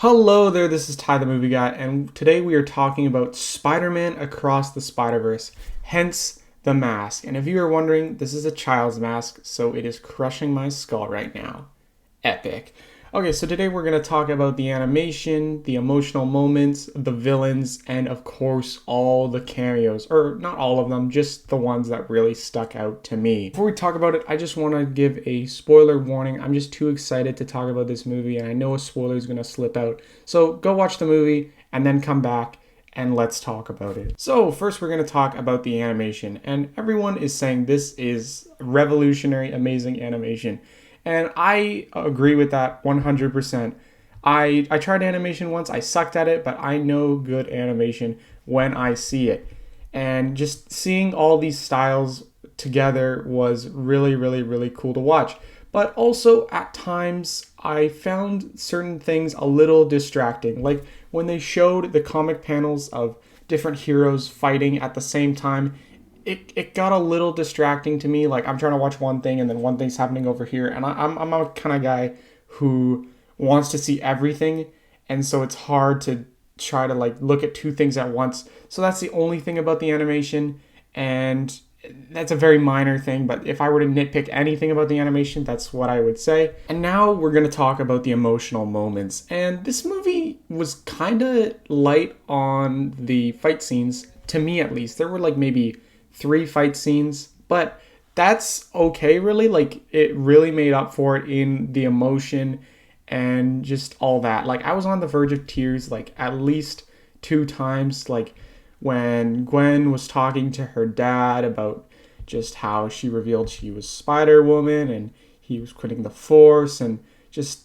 Hello there, this is Ty the Movie Guy, and today we are talking about Spider-Man Across the Spider-Verse, hence the mask. And if you are wondering, this is a child's mask, so it is crushing my skull right now. Epic. Okay, so today we're going to talk about the animation, the emotional moments, the villains, and of course all the cameos. Or not all of them, just the ones that really stuck out to me. Before we talk about it, I just want to give a spoiler warning. I'm just too excited to talk about this movie, and I know a spoiler is going to slip out. So go watch the movie and then come back and let's talk about it. So first we're going to talk about the animation, and everyone is saying this is revolutionary, amazing animation. And I agree with that 100%. I tried animation once, I sucked at it, but I know good animation when I see it. And just seeing all these styles together was really, really, really cool to watch. But also at times I found certain things a little distracting. Like when they showed the comic panels of different heroes fighting at the same time, it got a little distracting to me. Like I'm trying to watch one thing and then one thing's happening over here, and I'm a kind of guy who wants to see everything, and so it's hard to try to like look at two things at once. So that's the only thing about the animation, and that's a very minor thing, but if I were to nitpick anything about the animation, that's what I would say. And now we're going to talk about the emotional moments. And this movie was kind of light on the fight scenes, to me at least. There were like maybe 3 fight scenes, but that's okay, really. Like it really made up for it in the emotion and just all that. Like I was on the verge of tears like at least 2 times, like when Gwen was talking to her dad about just how she revealed she was Spider-Woman and he was quitting the Force, and just,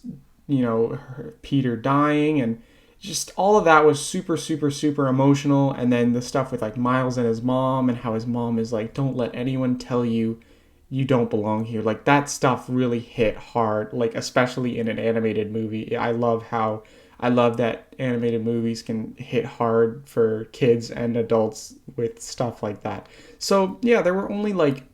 Peter dying, and just all of that was super, super, super emotional. And then the stuff with like Miles and his mom, and how his mom is like, don't let anyone tell you you don't belong here. Like that stuff really hit hard, like especially in an animated movie. I love that animated movies can hit hard for kids and adults with stuff like that. So yeah, there were only like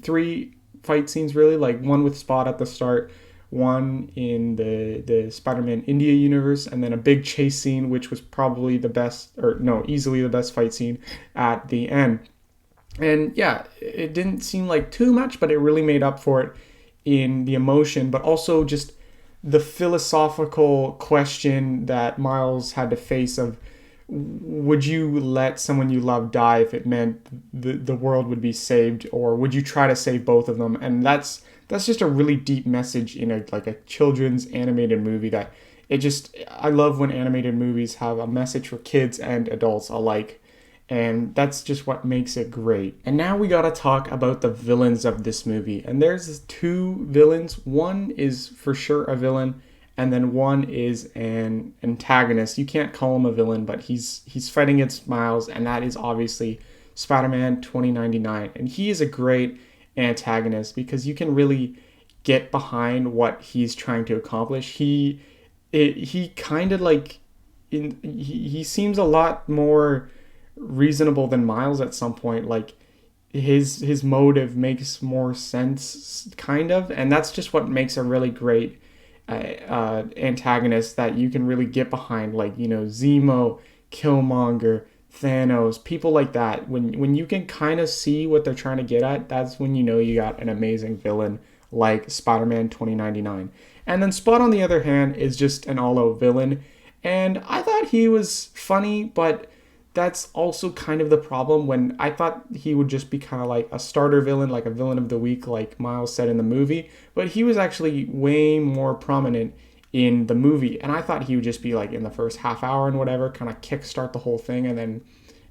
3 fight scenes really, like one with Spot at the start, one in the Spider-Man India universe, and then a big chase scene, which was probably the best, or no, easily the best fight scene at the end. And yeah, it didn't seem like too much, but it really made up for it in the emotion, but also just the philosophical question that Miles had to face of, would you let someone you love die if it meant the world would be saved, or would you try to save both of them? And that's just a really deep message in a children's animated movie that I love when animated movies have a message for kids and adults alike. And that's just what makes it great. And now we gotta talk about the villains of this movie. And there's 2 villains. One is for sure a villain, and then one is an antagonist. You can't call him a villain, but he's fighting against Miles, and that is obviously Spider-Man 2099. And he is a great antagonist because you can really get behind what he's trying to accomplish. He kind of like he seems a lot more reasonable than Miles at some point. Like his motive makes more sense, kind of, and that's just what makes a really great antagonist that you can really get behind. Like Zemo, Killmonger, Thanos, people like that. When you can kind of see what they're trying to get at, that's when you got an amazing villain like Spider-Man 2099. And then Spot, on the other hand, is just an all-out villain, and I thought he was funny, but that's also kind of the problem. When I thought he would just be kind of like a starter villain, like a villain of the week, like Miles said in the movie, but he was actually way more prominent in the movie, and I thought he would just be like in the first half hour and whatever, kind of kickstart the whole thing and then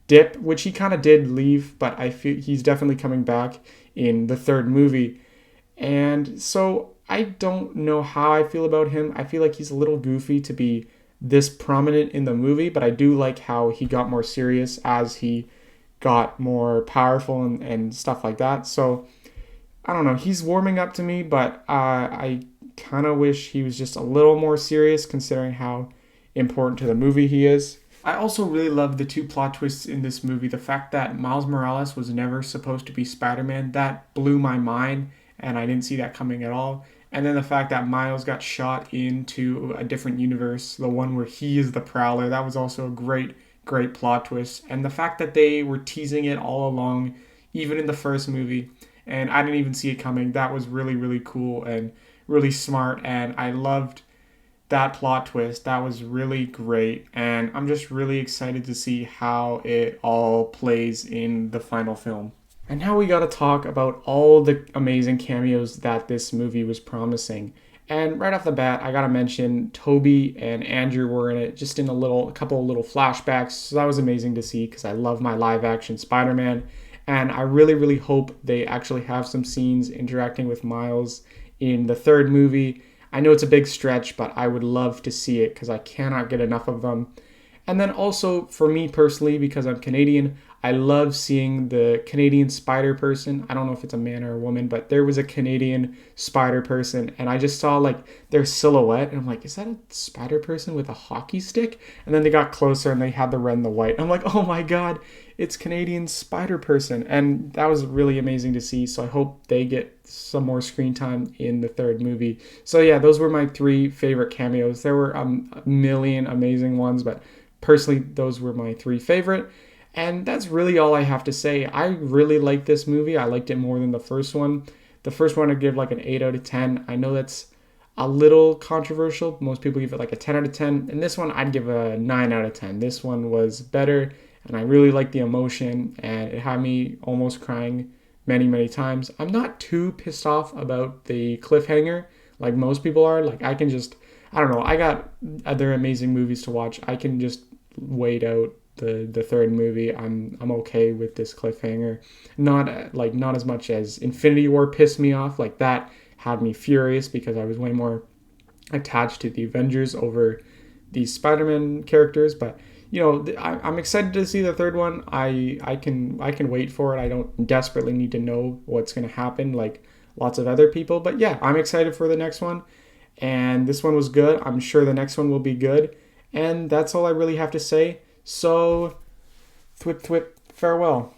dip, which he kind of did leave, but I feel he's definitely coming back in the 3rd movie. And so I don't know how I feel about him. I feel like he's a little goofy to be this prominent in the movie, but I do like how he got more serious as he got more powerful and stuff like that. So I don't know, he's warming up to me, but I kind of wish he was just a little more serious considering how important to the movie he is. I also really love the 2 plot twists in this movie. The fact that Miles Morales was never supposed to be Spider-Man, that blew my mind, and I didn't see that coming at all. And then the fact that Miles got shot into a different universe, the one where he is the Prowler, that was also a great plot twist. And the fact that they were teasing it all along, even in the first movie, and I didn't even see it coming, that was really cool and really smart. And I loved that plot twist. That was really great. And I'm just really excited to see how it all plays in the final film. And now we gotta talk about all the amazing cameos that this movie was promising. And right off the bat, I gotta mention Toby and Andrew were in it, just in a couple of little flashbacks. So that was amazing to see because I love my live action Spider-Man. And I really hope they actually have some scenes interacting with Miles in the third movie. I know it's a big stretch, but I would love to see it because I cannot get enough of them. And then also, for me personally, because I'm Canadian, I love seeing the Canadian spider person. I don't know if it's a man or a woman, but there was a Canadian spider person, and I just saw like their silhouette, and I'm like, is that a spider person with a hockey stick? And then they got closer, and they had the red and the white. I'm like, oh my god, it's Canadian spider person, and that was really amazing to see. So I hope they get some more screen time in the third movie. So yeah, those were my 3 favorite cameos. There were a million amazing ones, but personally, those were my 3 favorite. And that's really all I have to say. I really liked this movie. I liked it more than the first one. The first one I'd give like an 8 out of 10. I know that's a little controversial. Most people give it like a 10 out of 10. And this one I'd give a 9 out of 10. This one was better, and I really liked the emotion, and it had me almost crying many times. I'm not too pissed off about the cliffhanger like most people are. Like I don't know. I got other amazing movies to watch. I can just wait out the third movie. I'm okay with this cliffhanger. Not as much as Infinity War pissed me off. Like that had me furious because I was way more attached to the Avengers over these Spider-Man characters. But I'm excited to see the third one. I can wait for it. I don't desperately need to know what's going to happen like lots of other people. But yeah, I'm excited for the next one. And this one was good. I'm sure the next one will be good. And that's all I really have to say. So, thwip, farewell.